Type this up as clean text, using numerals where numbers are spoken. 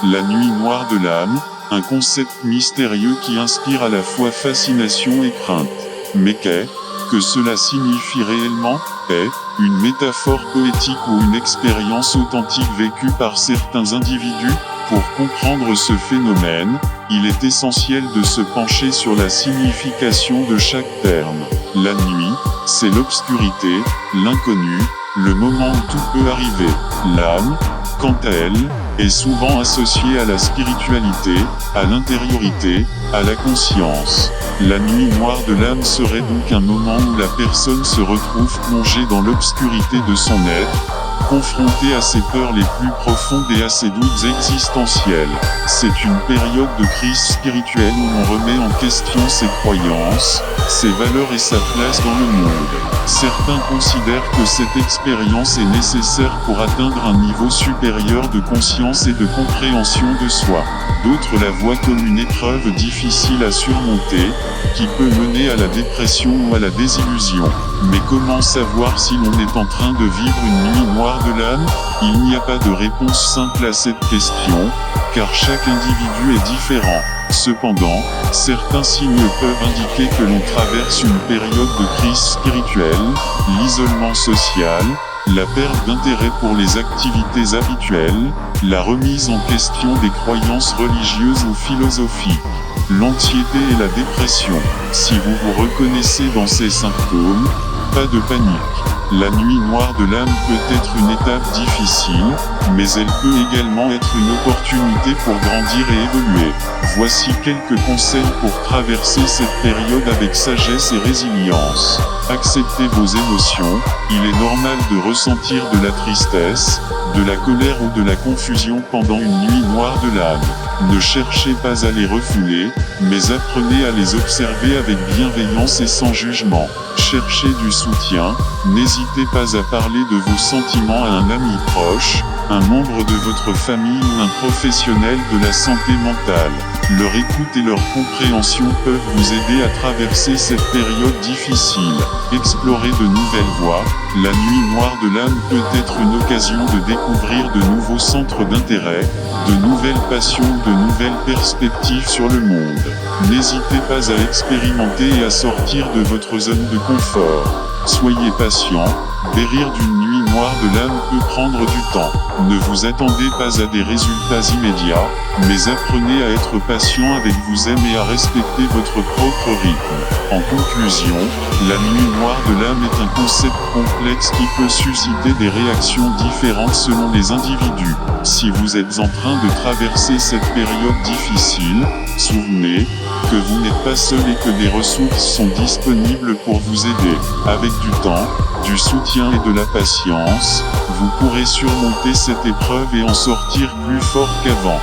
La nuit noire de l'âme, un concept mystérieux qui inspire à la fois fascination et crainte. Mais que cela signifie réellement? Est une métaphore poétique ou une expérience authentique vécue par certains individus? Pour comprendre ce phénomène, il est essentiel de se pencher sur la signification de chaque terme. La nuit, c'est l'obscurité, l'inconnu, le moment où tout peut arriver. L'âme, quant à elle, est souvent associée à la spiritualité, à l'intériorité, à la conscience. La nuit noire de l'âme serait donc un moment où la personne se retrouve plongée dans l'obscurité de son être, confrontée à ses peurs les plus profondes et à ses doutes existentiels. C'est une période de crise spirituelle où l'on remet en question ses croyances, ses valeurs et sa place dans le monde. Certains considèrent que cette expérience est nécessaire pour atteindre un niveau supérieur de conscience et de compréhension de soi. D'autres la voient comme une épreuve difficile à surmonter, qui peut mener à la dépression ou à la désillusion. Mais comment savoir si l'on est en train de vivre une nuit noire de l'âme? Il n'y a pas de réponse simple à cette question, car chaque individu est différent. Cependant, certains signes peuvent indiquer que l'on traverse une période de crise spirituelle, l'isolement social, la perte d'intérêt pour les activités habituelles, la remise en question des croyances religieuses ou philosophiques, l'anxiété et la dépression. Si vous vous reconnaissez dans ces symptômes, pas de panique. La nuit noire de l'âme peut être une étape difficile, mais elle peut également être une opportunité pour grandir et évoluer. Voici quelques conseils pour traverser cette période avec sagesse et résilience. Acceptez vos émotions. Il est normal de ressentir de la tristesse, de la colère ou de la confusion pendant une nuit noire de l'âme. Ne cherchez pas à les refouler, mais apprenez à les observer avec bienveillance et sans jugement. Cherchez du soutien. N'hésitez pas à parler de vos sentiments à un ami proche, un membre de votre famille ou un professionnel de la santé mentale. Leur écoute et leur compréhension peuvent vous aider à traverser cette période difficile. Explorez de nouvelles voies. La nuit noire de l'âme peut être une occasion de découvrir de nouveaux centres d'intérêt, de nouvelles passions, de nouvelles perspectives sur le monde. N'hésitez pas à expérimenter et à sortir de votre zone de confort. Soyez patient, guérir d'une nuit noire de l'âme peut prendre du temps. Ne vous attendez pas à des résultats immédiats, mais apprenez à être patient avec vous-même et à respecter votre propre rythme. En conclusion, la nuit noire de l'âme est un concept complexe qui peut susciter des réactions différentes selon les individus. Si vous êtes en train de traverser cette période difficile, souvenez que vous n'êtes pas seul et que des ressources sont disponibles pour vous aider. Avec du temps, du soutien et de la patience, vous pourrez surmonter cette épreuve et en sortir plus fort qu'avant.